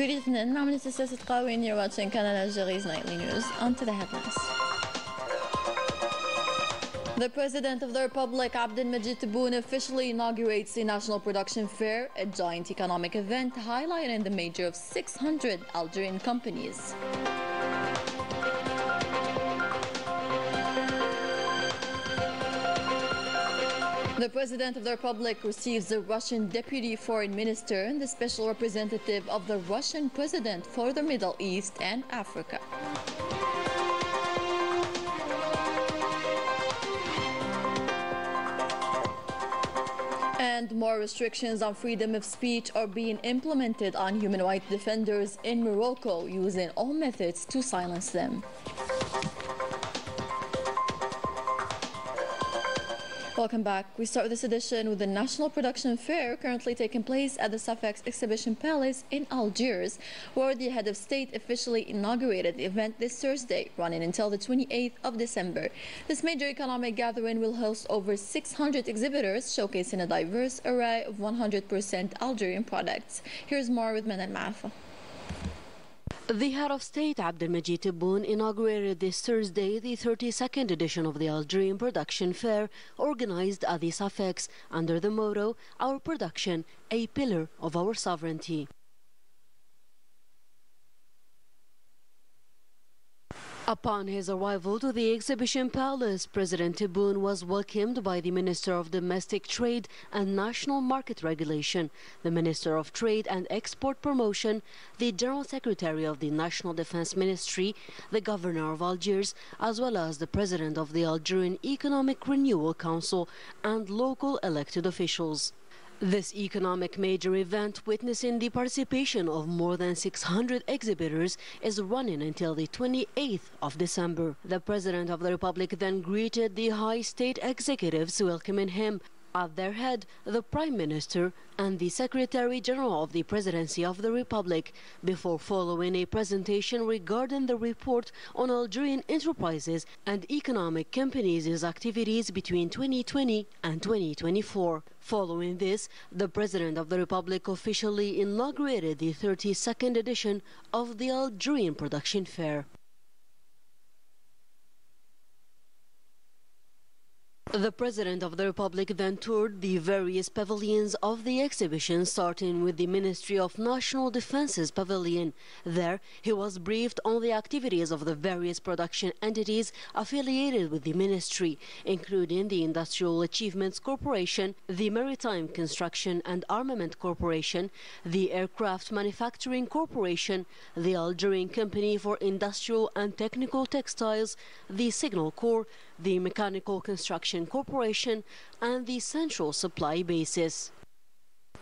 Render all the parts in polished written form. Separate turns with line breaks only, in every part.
Good evening, معمل سياسة قاوين. You're watching Canal Algérie's nightly news. On to the headlines. The President of the Republic, Abdelmajid Tebboune, officially inaugurates the National Production Fair, a giant economic event highlighting the major of 600 Algerian companies. The President of the Republic receives the Russian Deputy Foreign Minister and the Special Representative of the Russian President for the Middle East and Africa. And more restrictions on freedom of speech are being implemented on human rights defenders in Morocco, using all methods to silence them. Welcome back. We start this edition with the National Production Fair currently taking place at the Safex Exhibition Palace in Algiers, where the head of state officially inaugurated the event this Thursday, running until the 28th of December. This major economic gathering will host over 600 exhibitors, showcasing a diverse array of 100% Algerian products. Here's more with Manal Maafa.
The head of state, Abdelmajid Tebboune, inaugurated this Thursday the 32nd edition of the Algerian Production Fair, organized at the Safex under the motto, "Our production, a pillar of our sovereignty." Upon his arrival to the exhibition palace, President Tebboune was welcomed by the Minister of Domestic Trade and National Market Regulation, the Minister of Trade and Export Promotion, the General Secretary of the National Defense Ministry, the Governor of Algiers, as well as the President of the Algerian Economic Renewal Council and local elected officials. This economic major event, witnessing the participation of more than 600 exhibitors, is running until the 28th of December. The President of the Republic then greeted the high state executives, welcoming him. At their head, the Prime Minister and the Secretary General of the Presidency of the Republic, before following a presentation regarding the report on Algerian enterprises and economic companies' activities between 2020 and 2024. Following this, the President of the Republic officially inaugurated the 32nd edition of the Algerian Production Fair. The President of the Republic then toured the various pavilions of the exhibition, starting with the Ministry of National Defence's pavilion. There, he was briefed on the activities of the various production entities affiliated with the ministry, including the Industrial Achievements Corporation, the Maritime Construction and Armament Corporation, the Aircraft Manufacturing Corporation, the Algerian Company for Industrial and Technical Textiles, the Signal Corps, the Mechanical Construction Corporation, and the Central Supply Bases.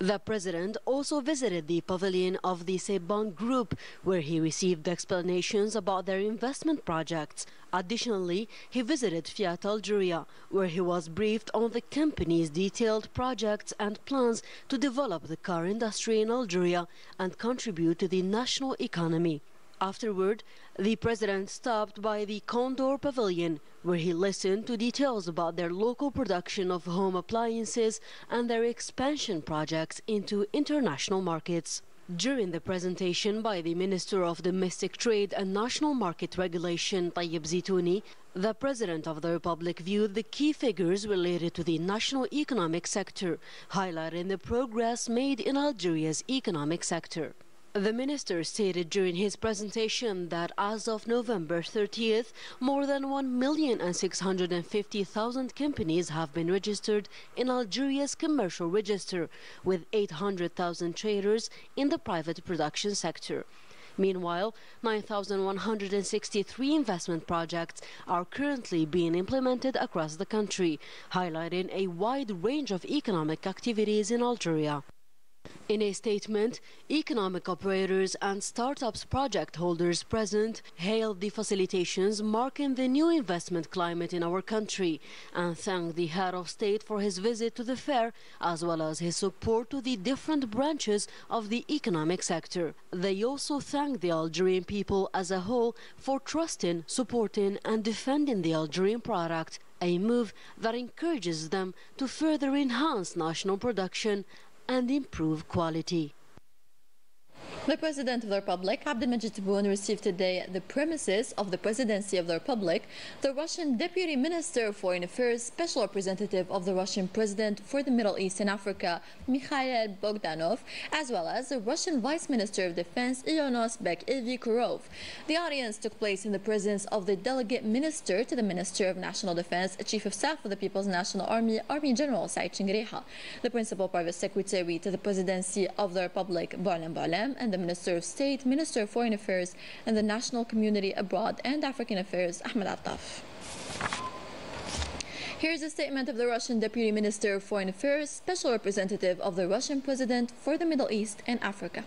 The President also visited the pavilion of the Seban Group, where he received explanations about their investment projects. Additionally, he visited Fiat Algeria, where he was briefed on the company's detailed projects and plans to develop the car industry in Algeria and contribute to the national economy. Afterward, the President stopped by the Condor Pavilion, where he listened to details about their local production of home appliances and their expansion projects into international markets. During the presentation by the Minister of Domestic Trade and National Market Regulation, Tayyip Zitouni, the President of the Republic viewed the key figures related to the national economic sector, highlighting the progress made in Algeria's economic sector. The minister stated during his presentation that as of November 30th, more than 1,650,000 companies have been registered in Algeria's commercial register, with 800,000 traders in the private production sector. Meanwhile, 9,163 investment projects are currently being implemented across the country, highlighting a wide range of economic activities in Algeria. In a statement, economic operators and startups project holders present hailed the facilitations marking the new investment climate in our country and thanked the head of state for his visit to the fair, as well as his support to the different branches of the economic sector. They also thanked the Algerian people as a whole for trusting, supporting and defending the Algerian product, a move that encourages them to further enhance national production and improve quality.
The President of the Republic, Abdelmajid Tebboune, received today at the premises of the Presidency of the Republic the Russian Deputy Minister of Foreign Affairs, Special Representative of the Russian President for the Middle East and Africa, Mikhail Bogdanov, as well as the Russian Vice Minister of Defense, Ioannis Bek-Evikurov. The audience took place in the presence of the Delegate Minister to the Minister of National Defense, Chief of Staff of the People's National Army, Army General Said Chingreha, the Principal Private Secretary to the Presidency of the Republic, Boualem Boualem, and the Minister of State, Minister of Foreign Affairs and the National Community Abroad and African Affairs, Ahmed Attaf. Here's a statement of the Russian Deputy Minister of Foreign Affairs, Special Representative of the Russian President for the Middle East and Africa.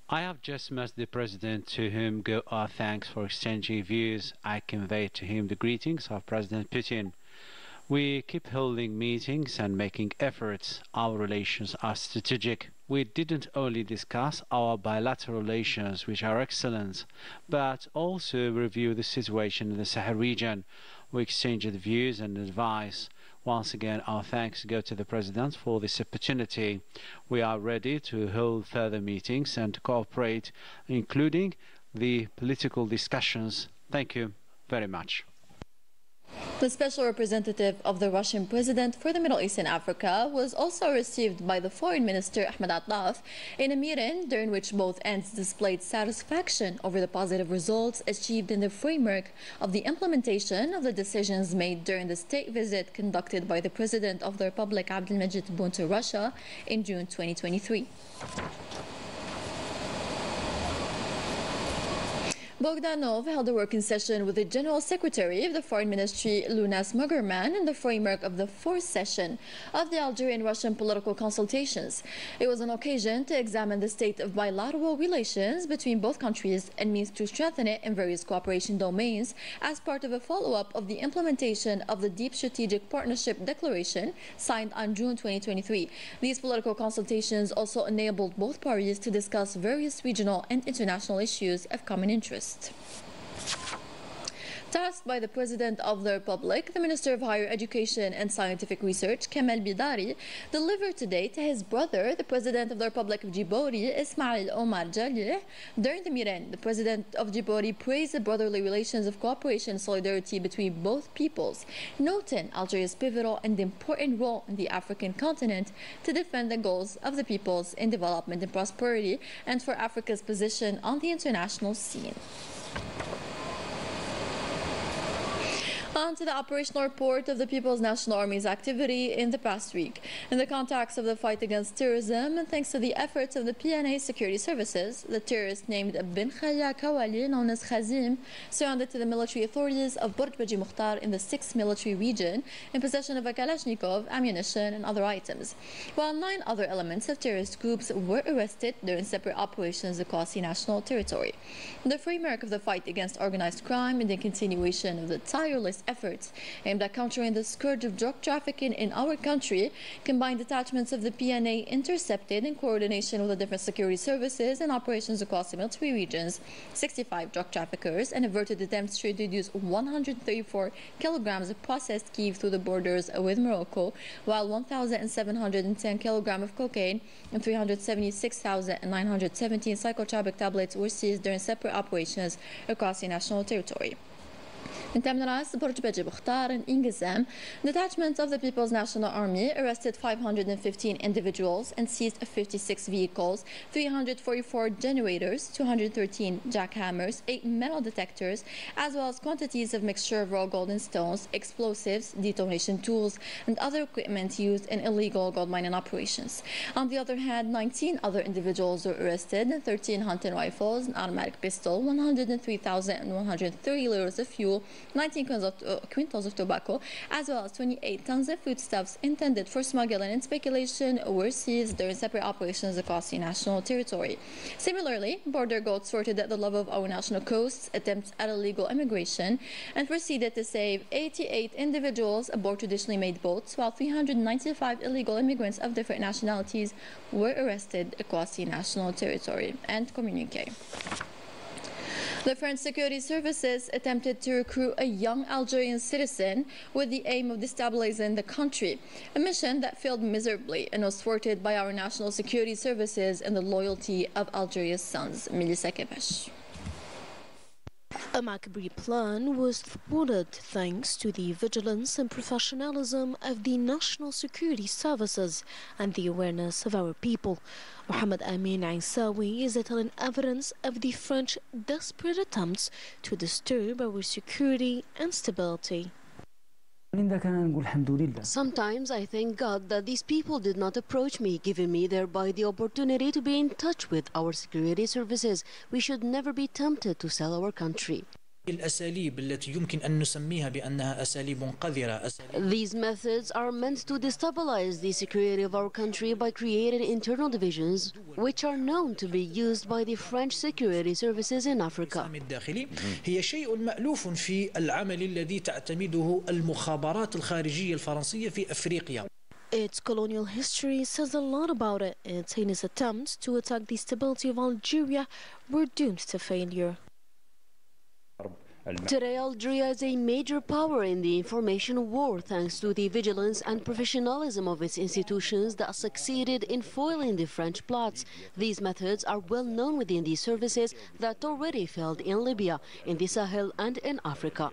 I have just met the President, to whom go our thanks for exchanging views. I convey to him the greetings of President Putin. We keep holding meetings and making efforts. Our relations are strategic. We didn't only discuss our bilateral relations, which are excellent, but also review the situation in the Sahel region. We exchanged views and advice. Once again, our thanks go to the President for this opportunity. We are ready to hold further meetings and to cooperate, including the political discussions. Thank you very much.
The Special Representative of the Russian President for the Middle East and Africa was also received by the Foreign Minister Ahmed Attaf in a meeting during which both ends displayed satisfaction over the positive results achieved in the framework of the implementation of the decisions made during the state visit conducted by the President of the Republic, Abdelmajid Tebboune, to Russia in June 2023. Bogdanov held a working session with the General Secretary of the Foreign Ministry, Lunas Mugerman, in the framework of the fourth session of the Algerian-Russian political consultations. It was an occasion to examine the state of bilateral relations between both countries and means to strengthen it in various cooperation domains as part of a follow-up of the implementation of the Deep Strategic Partnership Declaration signed on June 2023. These political consultations also enabled both parties to discuss various regional and international issues of common interest. Tasked by the President of the Republic, the Minister of Higher Education and Scientific Research, Canal delivered today to his brother, the President of the Republic of Djibouti, Ismail Omar Jalih. During the meeting, the President of Djibouti praised the brotherly relations of cooperation and solidarity between both peoples, noting Algeria's pivotal and important role in the African continent to defend the goals of the peoples in development and prosperity and for Africa's position on the international scene. On to the operational report of the People's National Army's activity in the past week. In the context of the fight against terrorism, and thanks to the efforts of the PNA security services, the terrorist named Ben Khaya Kawali, known as Khazim, surrounded to the military authorities of Burj Baji Mukhtar in the 6th military region in possession of a Kalashnikov, ammunition, and other items, while 9 other elements of terrorist groups were arrested during separate operations across the national territory. In the framework of the fight against organized crime and the continuation of the tireless efforts aimed at countering the scourge of drug trafficking in our country, combined detachments of the PNA intercepted, in coordination with the different security services and operations across the military regions, 65 drug traffickers and averted attempts to introduce 134 kilograms of processed kief through the borders with Morocco, while 1,710 kilograms of cocaine and 376,917 psychotropic tablets were seized during separate operations across the national territory. In Tamras, Burj Baji Mukhtar, and Ingizam, detachments of the People's National Army arrested 515 individuals and seized 56 vehicles, 344 generators, 213 jackhammers, 8 metal detectors, as well as quantities of mixture of raw gold and stones, explosives, detonation tools, and other equipment used in illegal gold mining operations. On the other hand, 19 other individuals were arrested, 13 hunting rifles, an automatic pistol, 103,130 liters of fuel, 19 quintals of tobacco, as well as 28 tons of foodstuffs intended for smuggling and speculation were seized during separate operations across the national territory. Similarly, border guards sorted at the level of our national coasts attempts at illegal immigration and proceeded to save 88 individuals aboard traditionally made boats, while 395 illegal immigrants of different nationalities were arrested across the national territory. And communique. The French security services attempted to recruit a young Algerian citizen with the aim of destabilizing the country, a mission that failed miserably and was thwarted by our national security services and the loyalty of Algeria's sons. Melissa Kepesh.
A macabre plan was thwarted thanks to the vigilance and professionalism of the national security services and the awareness of our people. Mohamed Amin Aissawi is a telling evidence of the French desperate attempts to disturb our security and stability.
Sometimes I thank God that these people did not approach me, giving me thereby the opportunity to be in touch with our security services. We should never be tempted to sell our country. These methods are meant to destabilize the security of our country by creating internal divisions, which are known to be used by the French security services in Africa.
Its colonial history says a lot about it. Its heinous attempts to attack the stability of Algeria were doomed to failure.
Today, Algeria is a major power in the information war thanks to the vigilance and professionalism of its institutions that succeeded in foiling the French plots. These methods are well known within the services that already failed in Libya, in the Sahel and in Africa.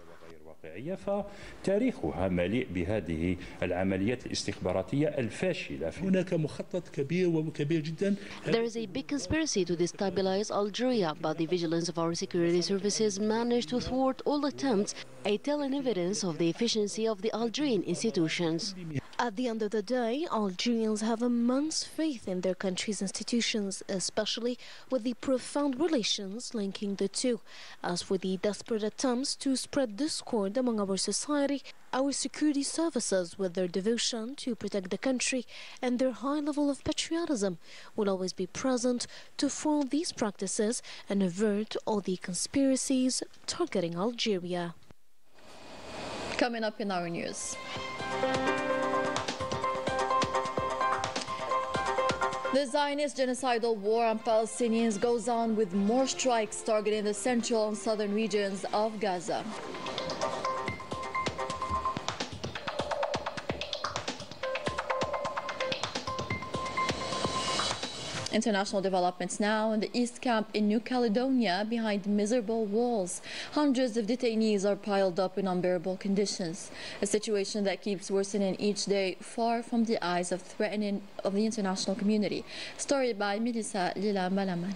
فتاريخها مليء بهذه العمليات الاستخباراتية الفاشلة. هناك مخطط كبير وكبير جدا.
There is a big conspiracy to destabilize Algeria, but the vigilance of our security services managed to thwart all attempts, a telling evidence of the efficiency of the Algerian institutions.
At the end of the day, Algerians have immense faith in their country's institutions, especially with the profound relations linking the two. As for the desperate attempts to spread discord among our society, our security services, with their devotion to protect the country and their high level of patriotism, will always be present to foil these practices and avert all the conspiracies targeting Algeria.
Coming up in our news. The Zionist genocidal war on Palestinians goes on with more strikes targeting the central and southern regions of Gaza. International developments now in the East Camp in New Caledonia behind miserable walls. Hundreds of detainees are piled up in unbearable conditions, a situation that keeps worsening each day, far from the eyes of threatening of the international community. Story by Melissa Lila Malaman.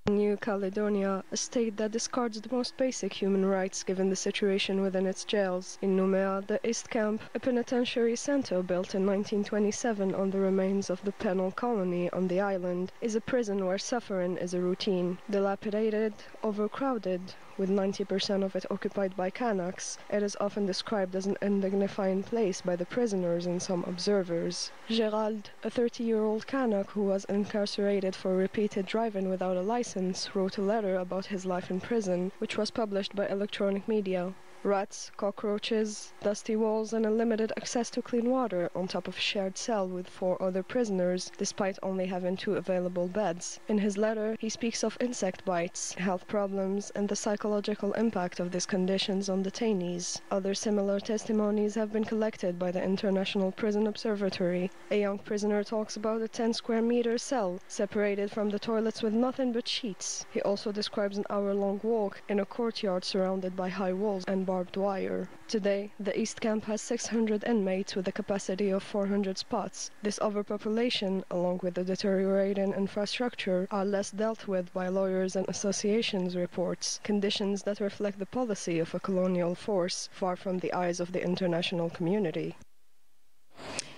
New Caledonia, a state that discards the most basic human rights given the situation within its jails. In Nouméa, the East Camp, a penitentiary center built in 1927 on the remains of the penal colony on the island, is a prison where suffering is a routine. Dilapidated, overcrowded, with 90% of it occupied by Kanaks, it is often described as an undignifying place by the prisoners and some observers. Gérald, a 30-year-old Kanak who was incarcerated for repeated driving without a license, wrote a letter about his life in prison, which was published by electronic media. Rats, cockroaches, dusty walls, and unlimited access to clean water on top of a shared cell with 4 other prisoners, despite only having 2 available beds. In his letter, he speaks of insect bites, health problems, and the psychological impact of these conditions on detainees. Other similar testimonies have been collected by the International Prison Observatory. A young prisoner talks about a 10-square-meter cell, separated from the toilets with nothing but sheets. He also describes an hour-long walk in a courtyard surrounded by high walls and barbed wire. Today, the East Camp has 600 inmates with a capacity of 400 spots. This overpopulation, along with the deteriorating infrastructure, are less dealt with by lawyers and associations reports, conditions that reflect the policy of a colonial force, far from the eyes of the international community.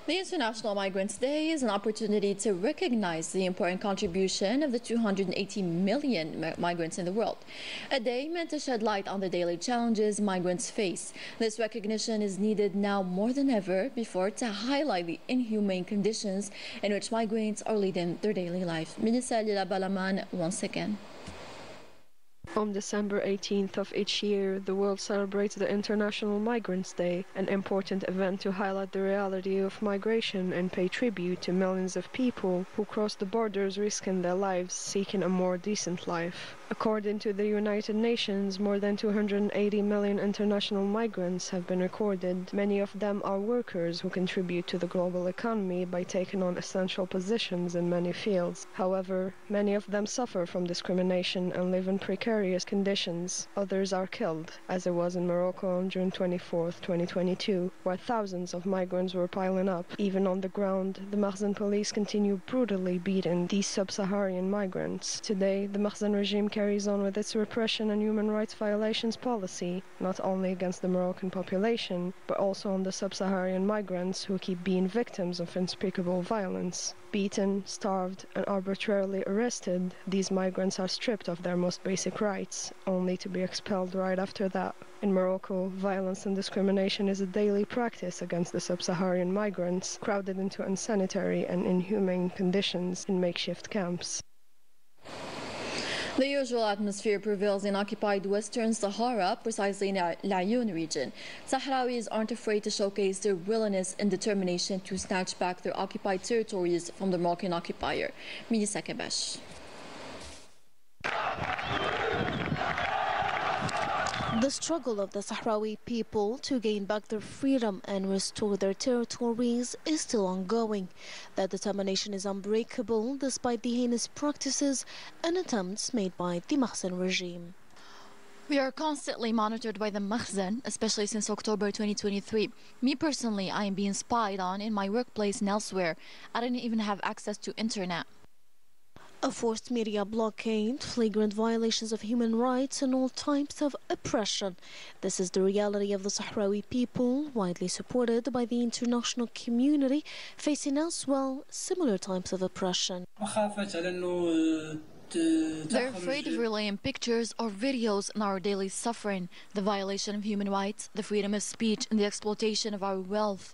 The International Migrants Day is an opportunity to recognize the important contribution of the 280 million migrants in the world. A day meant to shed light on the daily challenges migrants face. This recognition is needed now more than ever before to highlight the inhumane conditions in which migrants are leading their daily life. Minister Lila Balaman once again.
On December 18th of each year, the world celebrates the International Migrants' Day, an important event to highlight the reality of migration and pay tribute to millions of people who cross the borders risking their lives seeking a more decent life. According to the United Nations, more than 280 million international migrants have been recorded. Many of them are workers who contribute to the global economy by taking on essential positions in many fields. However, many of them suffer from discrimination and live in precarious conditions. Others are killed, as it was in Morocco on June 24, 2022, where thousands of migrants were piling up. Even on the ground, the Makhzen police continue brutally beating these sub-Saharan migrants. Today, the Makhzen regime carries on with its repression and human rights violations policy, not only against the Moroccan population, but also on the sub-Saharan migrants who keep being victims of unspeakable violence. Beaten, starved, and arbitrarily arrested, these migrants are stripped of their most basic rights, only to be expelled right after that. In Morocco, violence and discrimination is a daily practice against the sub-Saharan migrants, crowded into unsanitary and inhumane conditions in makeshift camps.
The usual atmosphere prevails in occupied Western Sahara, precisely in the Ayoun region. Sahrawis aren't afraid to showcase their willingness and determination to snatch back their occupied territories from the Moroccan occupier. Minisa Kebash.
The struggle of the Sahrawi people to gain back their freedom and restore their territories is still ongoing. That determination is unbreakable despite the heinous practices and attempts made by the Makhzen regime.
We are constantly monitored by the Makhzen, especially since October 2023. Me personally, I am being spied on in my workplace and elsewhere. I didn't even have access to internet.
A forced media blockade, flagrant violations of human rights and all types of oppression. This is the reality of the Sahrawi people, widely supported by the international community, facing as well similar types of oppression.
They're afraid of relaying pictures or videos on our daily suffering, the violation of human rights, the freedom of speech, and the exploitation of our wealth.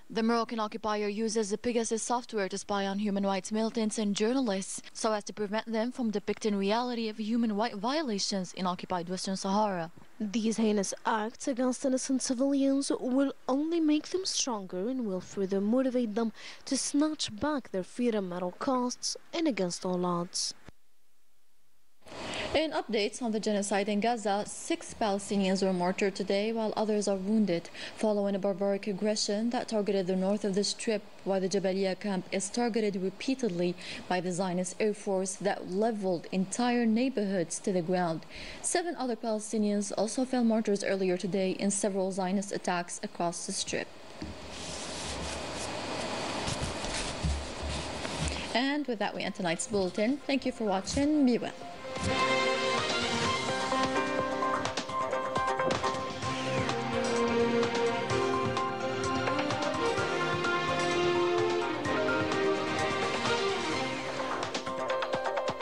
The Moroccan occupier uses the Pegasus software to spy on human rights militants and journalists so as to prevent them from depicting reality of human rights violations in occupied Western Sahara.
These heinous acts against innocent civilians will only make them stronger and will further motivate them to snatch back their freedom at all costs and against all odds.
In updates on the genocide in Gaza, 6 Palestinians were martyred today while others are wounded following a barbaric aggression that targeted the north of the Strip, while the Jabalia camp is targeted repeatedly by the Zionist Air Force that leveled entire neighborhoods to the ground. 7 other Palestinians also fell martyrs earlier today in several Zionist attacks across the Strip. And with that, we end tonight's bulletin. Thank you for watching. Be well.